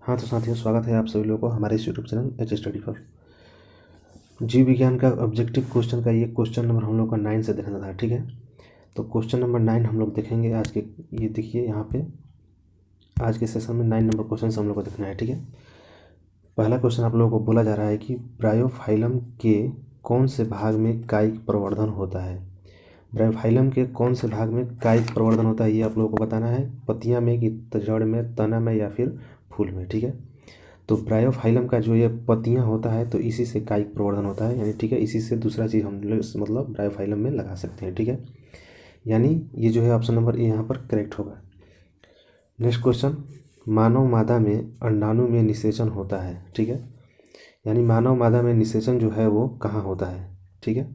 हाँ तो साथियों, स्वागत है आप सभी लोगों को हमारे इस यूट्यूब चैनल एच स्टडी पर। जीव विज्ञान का ऑब्जेक्टिव क्वेश्चन का ये क्वेश्चन नंबर हम लोग का 9 से देखना था। ठीक है, तो क्वेश्चन नंबर 9 हम लोग देखेंगे आज के। ये देखिए यहाँ पे आज के सेशन में 9 नंबर क्वेश्चन हम लोग को देखना है। ठीक है, पहला क्वेश्चन आप लोगों को बोला जा रहा है कि ब्रायोफाइलम के कौन से भाग में कायिक प्रवर्धन होता है। ब्रायोफाइलम के कौन से भाग में कायिक प्रवर्धन होता है ये आप लोगों को बताना है। पत्तियां में कि जड़ में, तना में या फिर फूल में। ठीक है, तो ब्रायोफाइलम का जो ये पत्तियां होता है तो इसी से कायिक प्रवर्धन होता है, यानी ठीक है, इसी से दूसरा चीज़ हम लोग मतलब ब्रायोफाइलम में लगा सकते हैं। ठीक है, यानी ये जो है ऑप्शन नंबर ए यहाँ पर करेक्ट होगा। नेक्स्ट क्वेश्चन, मानव मादा में अंडाणु में निषेचन होता है। ठीक है, यानी मानव मादा में निषेचन जो है वो कहाँ होता है। ठीक है,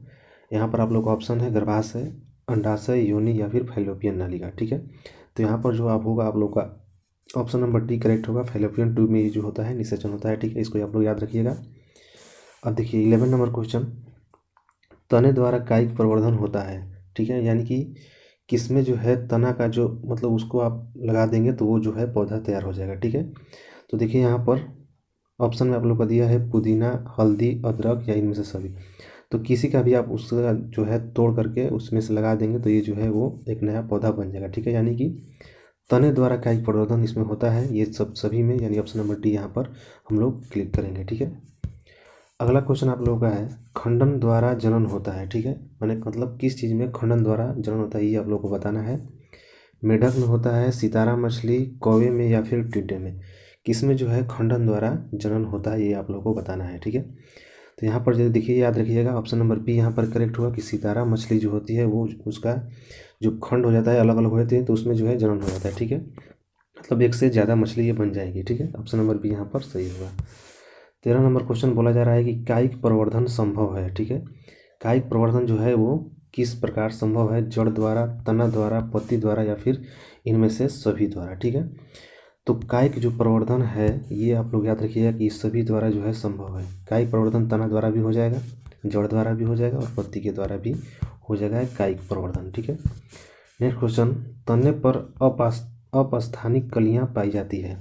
यहाँ पर आप लोग का ऑप्शन है गर्भाशय, अंडाशय, योनि या फिर फैलोपियन नाली का। ठीक है, तो यहाँ पर जो आप होगा आप लोग का ऑप्शन नंबर डी करेक्ट होगा। फैलोपियन ट्यूब में ये जो होता है निषेचन होता है। ठीक है, इसको आप लोग याद रखिएगा। अब देखिए 11 नंबर क्वेश्चन, तने द्वारा कायिक प्रवर्धन होता है। ठीक है, यानी कि किसमें जो है तना का जो मतलब उसको आप लगा देंगे तो वो जो है पौधा तैयार हो जाएगा। ठीक है, तो देखिए यहाँ पर ऑप्शन में आप लोग का दिया है पुदीना, हल्दी, अदरक या इनमें से सभी। तो किसी का भी आप उसका जो है तोड़ करके उसमें से लगा देंगे तो ये जो है वो एक नया पौधा बन जाएगा। ठीक है, यानी कि तने द्वारा कायिक प्रवर्धन इसमें होता है, ये सब सभी में, यानी ऑप्शन नंबर डी यहाँ पर हम लोग क्लिक करेंगे। ठीक है, अगला क्वेश्चन आप लोगों का है खंडन द्वारा जनन होता है। ठीक है, मैंने मतलब किस चीज़ में खंडन द्वारा जनन होता है ये आप लोगों को बताना है। मेढक में होता है, सितारा मछली, कौवे में या फिर टिड्डे में, किसमें जो है खंडन द्वारा जनन होता है ये आप लोगों को बताना है। ठीक है, तो यहाँ पर जो देखिए याद रखिएगा ऑप्शन नंबर बी यहाँ पर करेक्ट हुआ कि सितारा मछली जो होती है वो उसका जो खंड हो जाता है, अलग अलग हो जाते हैं तो उसमें जो है जनन हो जाता है। ठीक है, मतलब एक से ज़्यादा मछली ये बन जाएगी। ठीक है, ऑप्शन नंबर बी यहाँ पर सही होगा। 13 नंबर क्वेश्चन बोला जा रहा है कि कायिक प्रवर्धन संभव है। ठीक है, कायिक प्रवर्धन जो है वो किस प्रकार संभव है, जड़ द्वारा, तना द्वारा, पत्ती द्वारा या फिर इनमें से सभी द्वारा। ठीक है, तो कायिक जो प्रवर्धन है ये आप लोग याद रखिएगा कि सभी द्वारा जो है संभव है। कायिक प्रवर्धन तना द्वारा भी हो जाएगा, जड़ द्वारा भी हो जाएगा और पत्ती के द्वारा भी हो जाएगा कायिक प्रवर्धन। ठीक है, नेक्स्ट क्वेश्चन, तने पर अपस्थानिक कलियां पाई जाती है।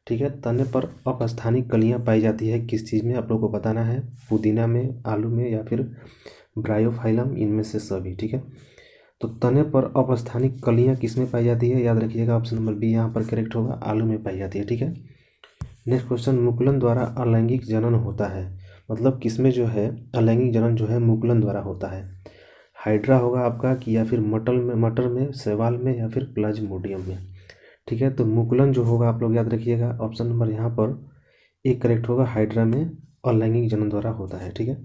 ठीक है, तने पर अपस्थानिक कलियां पाई जाती है किस चीज़ में आप लोग को बताना है। पुदीना में, आलू में या फिर ब्रायोफाइलम, इनमें से सभी। ठीक है, तो तने पर अपस्थानिक कलियां किस में पाई जाती है, याद रखिएगा ऑप्शन नंबर बी यहाँ पर करेक्ट होगा, आलू में पाई जाती है। ठीक है, नेक्स्ट क्वेश्चन, मुकुलन द्वारा अलैंगिक जनन होता है, मतलब किसमें जो है अलैंगिक जनन जो है मुकुलन द्वारा होता है। हाइड्रा होगा आपका कि या फिर मटर में, शैवाल में या फिर प्लाज्मोडियम में। ठीक है, तो मुकुलन जो होगा आप लोग याद रखिएगा ऑप्शन नंबर यहाँ पर ए करेक्ट होगा, हाइड्रा में अलैंगिक जनन द्वारा होता है। ठीक है,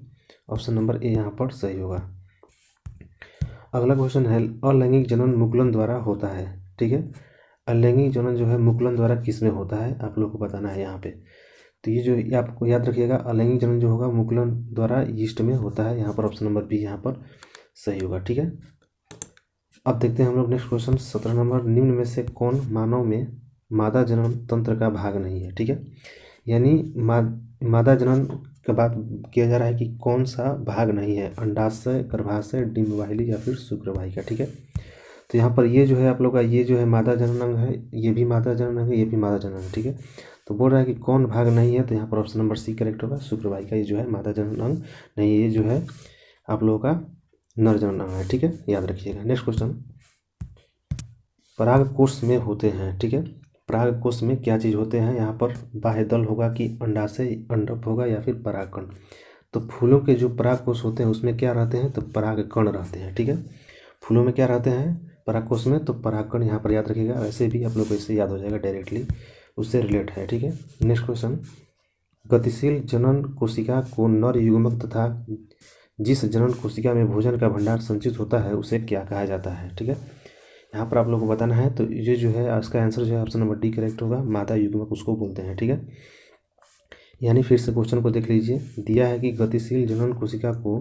ऑप्शन नंबर ए यहाँ पर सही होगा। अगला क्वेश्चन है अलैंगिक जनन मुकुलन द्वारा होता है। ठीक है, अलैंगिक जनन जो है मुकुलन द्वारा किस में होता है आप लोग को बताना है यहाँ पे। तो ये जो ये आपको याद रखिएगा अलैंगिक जनन जो होगा मुकुलन द्वारा यीस्ट में होता है। यहाँ पर ऑप्शन नंबर बी यहाँ पर सही होगा। ठीक है, अब देखते हैं हम लोग नेक्स्ट क्वेश्चन 17 नंबर, निम्न में से कौन मानव में मादा जनन तंत्र का भाग नहीं है। ठीक है, यानी मादा जनन का बात किया जा रहा है कि कौन सा भाग नहीं है, अंडाशय, गर्भाशय, डिम्बवाहिनी या फिर शुक्रवाहिका। ठीक है, तो यहाँ पर ये जो है आप लोग का ये जो है मादा जनन अंग है, ये भी मादा जनन अंग है, ये भी मादा जनन अंग है। ठीक है, तो बोल रहा है कि कौन भाग नहीं है, तो यहाँ पर ऑप्शन नंबर सी करेक्ट होगा, शुक्रवाहिका ये जो है मादा जनन अंग नहीं है, ये जो है आप लोगों का नर जनन अंग है। ठीक है, याद रखिएगा। नेक्स्ट क्वेश्चन, पराग कोष में होते हैं। ठीक है, पराग कोष में क्या चीज़ होते हैं, यहाँ पर बाह्यदल होगा कि अंडाशय, अंडप होगा या फिर परागकण। तो फूलों के जो पराग कोष होते हैं उसमें क्या रहते हैं, तो परागकण रहते हैं। ठीक है, फूलों में क्या रहते हैं पराग कोष में, तो परागकण यहाँ पर याद रखिएगा, ऐसे भी आप लोग को इससे याद हो जाएगा डायरेक्टली, उससे रिलेट है। ठीक है, नेक्स्ट क्वेश्चन, गतिशील जनन कोशिका को नर युग्मक तथा जिस जनन कोशिका में भोजन का भंडार संचित होता है उसे क्या कहा जाता है। ठीक है, यहाँ पर आप लोग को बताना है, तो ये जो है इसका आंसर जो है ऑप्शन नंबर डी करेक्ट होगा, मादा युग्मक उसको बोलते हैं। ठीक है, यानी फिर से क्वेश्चन को देख लीजिए, दिया है कि गतिशील जनन कोशिका को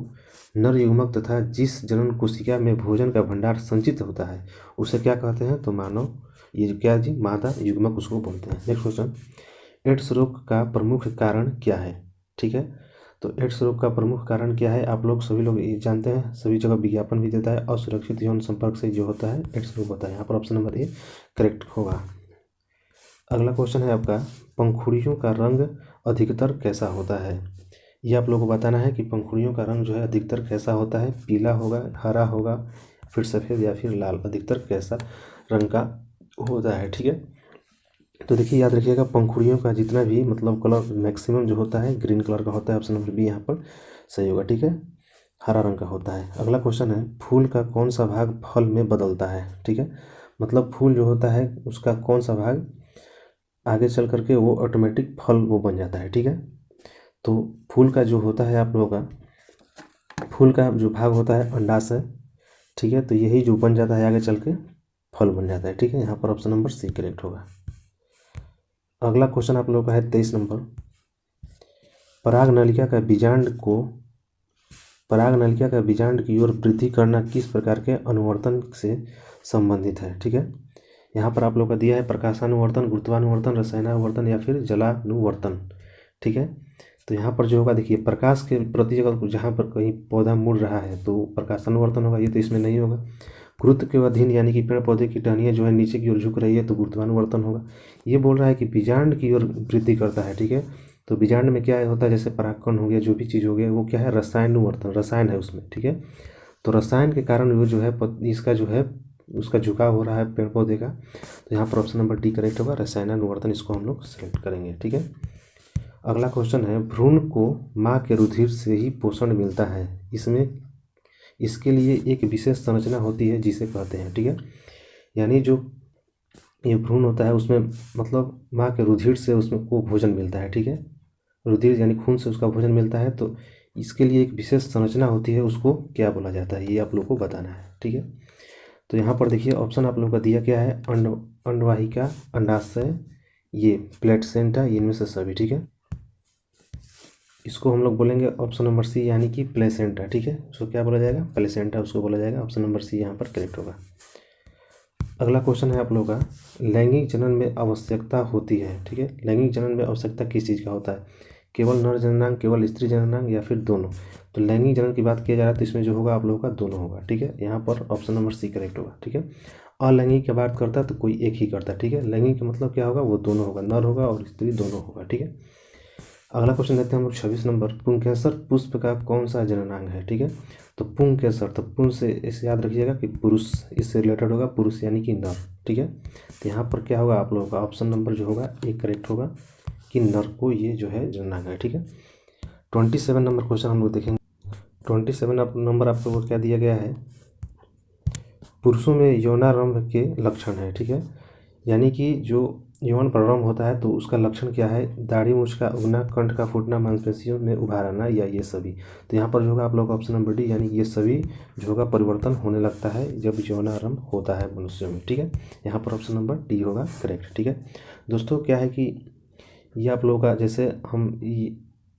नर युग्मक तथा जिस जनन कोशिका में भोजन का भंडार संचित होता है उसे क्या कहते हैं, तो मानव ये जो क्या जी मादा युग्मक उसको बोलते हैं। नेक्स्ट क्वेश्चन, एड्स रोग का प्रमुख कारण क्या है। ठीक है, तो एड्स रोग का प्रमुख कारण क्या है, आप लोग सभी लोग ये जानते हैं, सभी जगह विज्ञापन भी देता है, असुरक्षित यौन संपर्क से जो होता है एड्स रोग होता है। यहाँ पर ऑप्शन नंबर ए करेक्ट होगा। अगला क्वेश्चन है आपका, पंखुड़ियों का रंग अधिकतर कैसा होता है। ये आप लोगों को बताना है कि पंखुड़ियों का रंग जो है अधिकतर कैसा होता है, पीला होगा, हरा होगा, फिर सफ़ेद या फिर लाल, अधिकतर कैसा रंग का होता है। ठीक है, तो देखिए याद रखिएगा, पंखुड़ियों का जितना भी मतलब कलर मैक्सिमम जो होता है ग्रीन कलर का होता है। ऑप्शन नंबर बी यहाँ पर सही होगा। ठीक है, हरा रंग का होता है। अगला क्वेश्चन है, फूल का कौन सा भाग फल में बदलता है। ठीक है, मतलब फूल जो होता है उसका कौन सा भाग आगे चल करके वो ऑटोमेटिक फल वो बन जाता है। ठीक है, तो फूल का जो होता है आप लोगों का, फूल का जो भाग होता है अंडाशय। ठीक है, तो यही जो बन जाता है आगे चल के फल बन जाता है। ठीक है, यहाँ पर ऑप्शन नंबर सी करेक्ट होगा। अगला क्वेश्चन आप लोगों का है 23 नंबर, पराग नलिका का बीजांड की ओर वृद्धि करना किस प्रकार के अनुवर्तन से संबंधित है। ठीक है, यहाँ पर आप लोग का दिया है प्रकाशानुवर्तन, गुरुत्वानुवर्तन, रसायनानुवर्तन या फिर जलानुवर्तन। ठीक है, तो यहाँ पर जो होगा देखिए, प्रकाश के प्रति अगर जहाँ पर कहीं पौधा मुड़ रहा है तो प्रकाशानुवर्तन होगा, ये तो इसमें नहीं होगा। गुरुत्व के अधीन यानी कि पेड़ पौधे की टहनियाँ जो है नीचे की ओर झुक रही है तो गुरुत्वानुवर्तन होगा। ये बोल रहा है कि बीजांड की ओर वृद्धि करता है। ठीक है, तो बीजांड में क्या होता है, जैसे परागकण हो गया, जो भी चीज़ हो गया वो क्या है, रसायनानुवर्तन, रसायन है उसमें। ठीक है, तो रसायन के कारण वो जो है इसका जो है उसका झुकाव हो रहा है पेड़ पौधे का। तो यहाँ पर ऑप्शन नंबर डी करेक्ट होगा, रसायनानुवर्तन, इसको हम लोग सेलेक्ट करेंगे। ठीक है, अगला क्वेश्चन है, भ्रूण को माँ के रुधिर से ही पोषण मिलता है, इसके लिए एक विशेष संरचना होती है जिसे कहते हैं। ठीक है, यानी जो ये भ्रूण होता है उसमें मतलब माँ के रुधिर से उसमें को भोजन मिलता है। ठीक है, रुधिर यानी खून से उसका भोजन मिलता है, तो इसके लिए एक विशेष संरचना होती है, उसको क्या बोला जाता है, ये आप लोग को बताना है। ठीक है, तो यहाँ पर देखिए ऑप्शन आप लोग का दिया क्या है, अंडवाहिका, अंडाशय, ये प्लेसेंटा, इनमें से सभी। ठीक है, इसको हम लोग बोलेंगे ऑप्शन नंबर सी यानी कि प्लेसेंटा। ठीक है, उसको क्या बोला जाएगा, प्लेसेंटा उसको बोला जाएगा। ऑप्शन नंबर सी यहाँ पर करेक्ट होगा। अगला क्वेश्चन है आप लोगों का, लैंगिक जनन में आवश्यकता होती है। ठीक है, लैंगिक जनन में आवश्यकता किस चीज़ का होता है, केवल नर जननांग, केवल स्त्री जननांग या फिर दोनों। तो लैंगिक जनन की बात किया जा रहा है तो इसमें जो होगा आप लोगों का दोनों होगा। ठीक है, यहाँ पर ऑप्शन नंबर सी करेक्ट होगा। ठीक है, अलैंगिक की बात करता है तो कोई एक ही करता है। ठीक है, लैंगिक का मतलब क्या होगा, वो दोनों होगा, नर होगा और स्त्री दोनों होगा। ठीक है, अगला क्वेश्चन देखते हैं हम लोग 26 नंबर, पुंकेसर पुष्प का कौन सा जननांग है। ठीक है, तो पुंकेसर, तो पुं से इसे याद रखिएगा कि पुरुष, इससे रिलेटेड होगा, पुरुष यानी कि नर। ठीक है, तो यहाँ पर क्या होगा आप लोगों का ऑप्शन नंबर जो होगा एक करेक्ट होगा कि नर को ये जो है जननांग है। ठीक है, 27 नंबर क्वेश्चन हम लोग देखेंगे। 27 नंबर आप लोगों को क्या दिया गया है, पुरुषों में यौनारंभ के लक्षण है। ठीक है, यानी कि जो यौन प्रारंभ होता है तो उसका लक्षण क्या है, दाढ़ी मूंछ का उगना, कंठ का फूटना, मांसपेशियों में उभार आना या ये सभी। तो यहाँ पर जो होगा आप लोग का ऑप्शन नंबर डी यानी ये सभी जो होगा परिवर्तन होने लगता है जब यौनारंभ होता है मनुष्यों में। ठीक है, यहाँ पर ऑप्शन नंबर डी होगा करेक्ट। ठीक है दोस्तों, क्या है कि ये आप लोगों का जैसे हम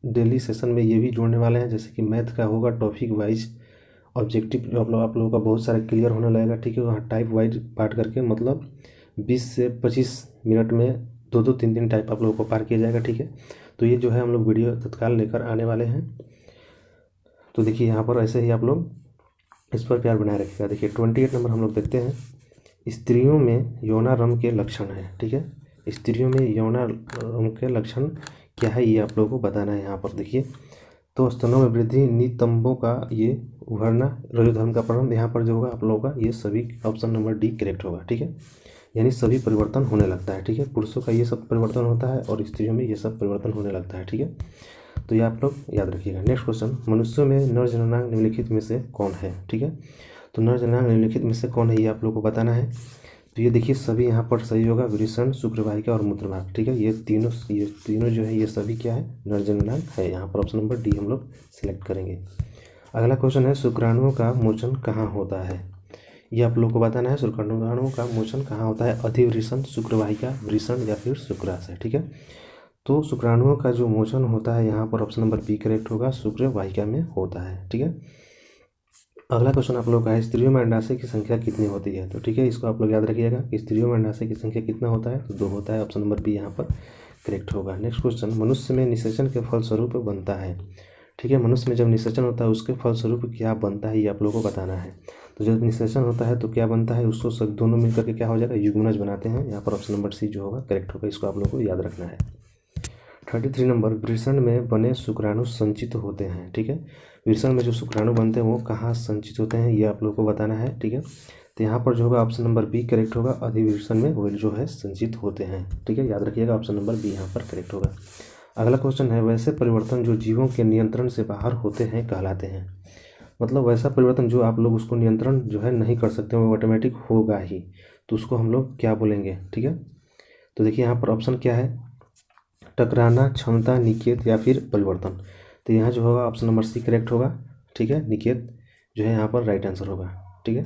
डेली सेशन में ये भी जोड़ने वाले हैं, जैसे कि मैथ का होगा टॉपिक वाइज ऑब्जेक्टिव जो आप लोगों का बहुत सारा क्लियर होने लगेगा। ठीक है, वहाँ टाइप वाइज पार्ट करके मतलब 20 से 25 मिनट में 2-2 3-3 टाइप आप लोगों को पार किया जाएगा। ठीक है, तो ये जो है हम लोग वीडियो तत्काल लेकर आने वाले हैं। तो देखिए यहाँ पर ऐसे ही आप लोग इस पर प्यार बनाए रखिएगा। देखिए 28 नंबर हम लोग देखते हैं, स्त्रियों में यौनारंभ के लक्षण है। ठीक है, स्त्रियों में यौनारंभ के लक्षण क्या है ये आप लोगों को बताना है। यहाँ पर देखिए, तो स्तनों में वृद्धि, नितंबों का ये उभरना, रजोधर्म का प्रारंभ, यहाँ पर जो होगा आप लोगों का ये सभी ऑप्शन नंबर डी करेक्ट होगा। ठीक है, यानी सभी परिवर्तन होने लगता है। ठीक है, पुरुषों का ये सब परिवर्तन होता है और स्त्रियों में ये सब परिवर्तन होने लगता है। ठीक है, तो ये आप लोग याद रखिएगा। नेक्स्ट क्वेश्चन, मनुष्यों में नर जननांग निम्नलिखित में से कौन है। ठीक है, तो नर जननांग निम्नलिखित में से कौन है ये आप लोग को बताना है। तो ये देखिए सभी यहाँ पर सही होगा, वृषण, शुक्रवाहिका और मूत्रभाग। ठीक है, ये तीनों जो है ये सभी क्या है, नर जननांग है। यहाँ पर ऑप्शन नंबर डी हम लोग सिलेक्ट करेंगे। अगला क्वेश्चन है, शुक्राणुओं का मोचन कहाँ होता है, ये आप लोग को बताना है। शुक्राणुओं का मोचन कहाँ होता है, अधिवृषण, शुक्रवाहिका, वृषण या फिर शुक्राशय। ठीक है, तो शुक्राणुओं का जो मोचन होता है यहाँ पर ऑप्शन नंबर बी करेक्ट होगा, शुक्रवाहिका में होता है। ठीक है, अगला क्वेश्चन आप लोग का है, स्त्रियों में अंडाशय की संख्या कितनी होती है। तो ठीक है, इसको आप लोग याद रखिएगा कि स्त्रियों में अंडाशय की संख्या कितना होता है, तो 2 होता है। ऑप्शन नंबर बी यहाँ पर करेक्ट होगा। नेक्स्ट क्वेश्चन, मनुष्य में निषेचन के फलस्वरूप बनता है। ठीक है, मनुष्य में जब निषेचन होता है उसके फलस्वरूप क्या बनता है ये आप लोगों को बताना है। तो जब निषेचन होता है तो क्या बनता है, उसको सब दोनों मिलकर के क्या हो जाएगा, युग्मनज बनाते हैं। यहाँ पर ऑप्शन नंबर सी जो होगा करेक्ट होगा, इसको आप लोगों को याद रखना है। 33 नंबर, वृषण में बने शुक्राणु संचित होते हैं। ठीक है, वृषण में जो शुक्राणु बनते हैं वो कहाँ संचित होते हैं, ये आप लोगों को बताना है। ठीक है, तो यहाँ पर जो होगा ऑप्शन नंबर बी करेक्ट होगा, अधिवृषण में वो जो है संचित होते हैं। ठीक है, याद रखिएगा ऑप्शन नंबर बी यहाँ पर करेक्ट होगा। अगला क्वेश्चन है, वैसे परिवर्तन जो जीवों के नियंत्रण से बाहर होते हैं कहलाते हैं। मतलब वैसा परिवर्तन जो आप लोग उसको नियंत्रण जो है नहीं कर सकते, वो ऑटोमेटिक होगा ही, तो उसको हम लोग क्या बोलेंगे। ठीक है, तो देखिए यहाँ पर ऑप्शन क्या है, टकराना, क्षमता, निकेत या फिर परिवर्तन। तो यहाँ जो होगा ऑप्शन नंबर सी करेक्ट होगा। ठीक है, निकेत जो है यहाँ पर राइट आंसर होगा। ठीक है,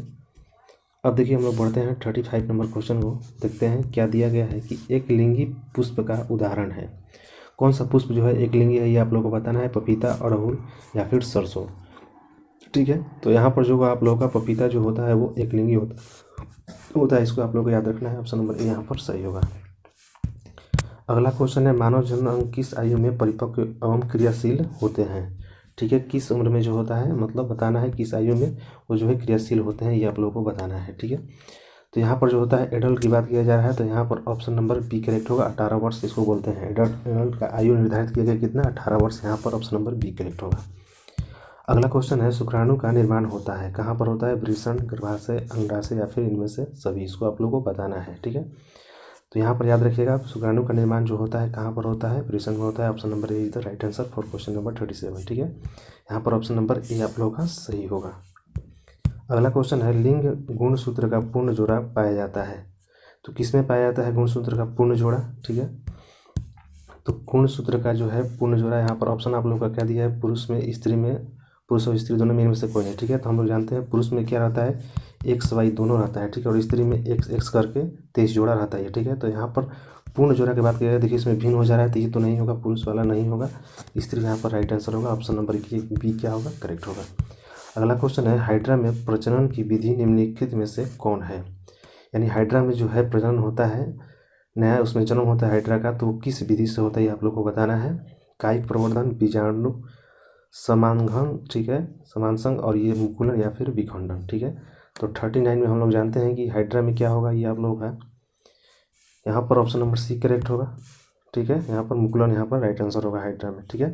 अब देखिए हम लोग बढ़ते हैं 35 नंबर क्वेश्चन को, देखते हैं क्या दिया गया है कि एक लिंगी पुष्प का उदाहरण है। कौन सा पुष्प जो है एक लिंगी है, ये आप लोगों को बताना है, पपीता, अड़हुल या फिर सरसों। ठीक है, तो यहाँ पर जो आप लोगों का पपीता जो होता है वो एक लिंगी होता है, इसको आप लोगों को याद रखना है। ऑप्शन नंबर ए यहाँ पर सही होगा। अगला क्वेश्चन है, मानव जन्म किस आयु में परिपक्व एवं क्रियाशील होते हैं। ठीक है, किस उम्र में जो होता है, मतलब बताना है किस आयु में वो जो है क्रियाशील होते हैं, ये आप लोगों को बताना है। ठीक है, तो यहाँ पर जो होता है एडल्ट की बात किया जा रहा है, तो यहाँ पर ऑप्शन नंबर बी करेक्ट होगा, 18 वर्ष इसको बोलते हैं। एडल्ट का आयु निर्धारित किया गया कितना, 18 वर्ष, यहाँ पर ऑप्शन नंबर बी करेक्ट होगा। अगला क्वेश्चन है, शुक्राणु का निर्माण होता है कहाँ पर होता है, वृषण, गर्भाशय, अंडाशय या फिर इनमें से सभी, इसको आप लोगों को बताना है। ठीक है, तो यहाँ पर याद रखिएगा शुक्राणु का निर्माण जो होता है कहाँ पर होता है, वृषण में होता है। Option number A is the right answer for question number 37। ठीक है, यहाँ पर ऑप्शन नंबर ए आप लोगों का सही होगा। अगला क्वेश्चन है, लिंग गुणसूत्र का पूर्ण जोड़ा पाया जाता है, तो किसमें पाया जाता है गुणसूत्र का पूर्ण जोड़ा। ठीक है, तो गुणसूत्र का जो है पूर्ण जोड़ा यहाँ पर ऑप्शन आप लोगों का क्या दिया है, पुरुष में, स्त्री में, पुरुष और स्त्री दोनों में से कोई नहीं। ठीक है, तो हम लोग जानते हैं पुरुष में क्या रहता है, एक्स वाई दोनों रहता है। ठीक है, और स्त्री में एक्स एक्स करके 23 जोड़ा रहता है। ठीक है, तो यहाँ पर पूर्ण जोड़ा की बात किया जाए, देखिए इसमें भिन्न हो जा रहा है, तो ये तो नहीं होगा, पुरुष वाला नहीं होगा, स्त्री यहाँ पर राइट आंसर होगा। ऑप्शन नंबर बी क्या होगा, करेक्ट होगा। अगला क्वेश्चन है, हाइड्रा में प्रजनन की विधि निम्नलिखित में से कौन है। यानी हाइड्रा में जो है प्रजनन होता है, नया उसमें जन्म होता है हाइड्रा का, तो किस विधि से होता है ये आप लोग को बताना है। कायिक प्रवर्धन, बीजाणु समांघन, ठीक है, समानसंग, और ये मुकुलन या फिर विखंडन। ठीक है, तो 39 में हम लोग जानते हैं कि हाइड्रा में क्या होगा, ये आप लोग का यहाँ पर ऑप्शन नंबर सी करेक्ट होगा। ठीक है, यहाँ पर मुकुलन यहाँ पर राइट आंसर होगा हाइड्रा में। ठीक है,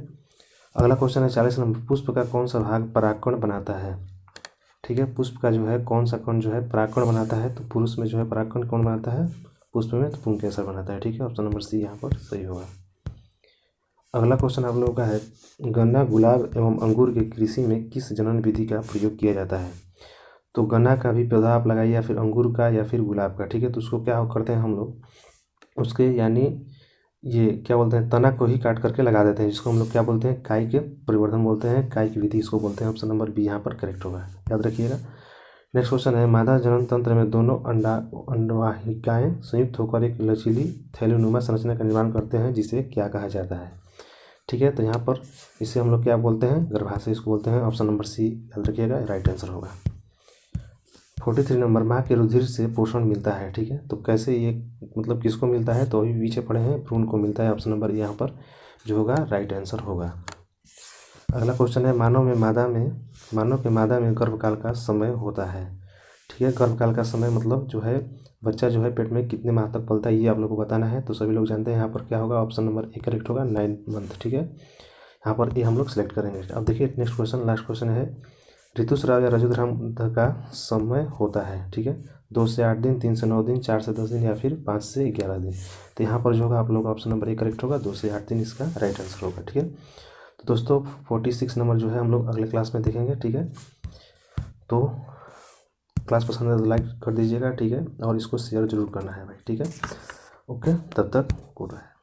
अगला क्वेश्चन है 40 नंबर, पुष्प का कौन सा भाग परागकण बनाता है। ठीक है, पुष्प का जो है कौन सा कण जो है परागकण बनाता है, तो पुरुष में जो है परागकण कौन बनाता है, पुष्प में तो पुंकेसर बनाता है। ठीक है, ऑप्शन नंबर सी यहाँ पर सही होगा। अगला क्वेश्चन आप लोगों का है, गन्ना, गुलाब एवं अंगूर के कृषि में किस जनन विधि का प्रयोग किया जाता है। तो गन्ना का भी पौधा आप लगाइए, या फिर अंगूर का, या फिर गुलाब का। ठीक है, तो उसको क्या करते हैं हम लोग, उसके यानी ये क्या बोलते हैं, तना को ही काट करके लगा देते हैं, जिसको हम लोग क्या बोलते हैं, काई के परिवर्धन बोलते हैं, काई की विधि इसको बोलते हैं। ऑप्शन नंबर बी यहाँ पर करेक्ट होगा, याद रखिएगा। नेक्स्ट क्वेश्चन है, मादा जनन तंत्र में दोनों अंडवाहिकाएं संयुक्त होकर एक लचीली थैलीनुमा संरचना का निर्माण करते हैं, जिसे क्या कहा जाता है। ठीक है, तो यहाँ पर इसे हम लोग क्या बोलते हैं, गर्भाशय इसको बोलते हैं। ऑप्शन नंबर सी याद रखिएगा, राइट आंसर होगा। 43 नंबर, माँ के रुधिर से पोषण मिलता है। ठीक है, तो कैसे ये मतलब किसको मिलता है, तो अभी पीछे पढ़े हैं, भ्रूण को मिलता है। ऑप्शन नंबर यहाँ पर जो होगा राइट आंसर होगा। अगला क्वेश्चन है, मानव के मादा में गर्भकाल का समय होता है। ठीक है, गर्भकाल का समय मतलब जो है बच्चा जो है पेट में कितने माह तक पलता है, ये आप लोग को बताना है। तो सभी लोग जानते हैं यहाँ पर क्या होगा, ऑप्शन नंबर ए करेक्ट होगा, 9 मंथ। ठीक है, यहाँ पर ए हम लोग सेलेक्ट करेंगे। अब देखिए नेक्स्ट क्वेश्चन, लास्ट क्वेश्चन है, ऋतुस्राव या रजोधर्म का समय होता है। ठीक है, 2 से 8 दिन, 3 से 9 दिन, 4 से 10 दिन या फिर 5 से 11 दिन। तो यहाँ पर जो होगा आप लोग ऑप्शन नंबर ए करेक्ट होगा, 2 से 8 दिन इसका राइट आंसर होगा। ठीक है, तो दोस्तों 46 नंबर जो है हम लोग अगले क्लास में देखेंगे। ठीक है, तो क्लास पसंद है तो लाइक कर दीजिएगा। ठीक है, और इसको शेयर जरूर करना है भाई। ठीक है, ओके, तब तक गुड बाय।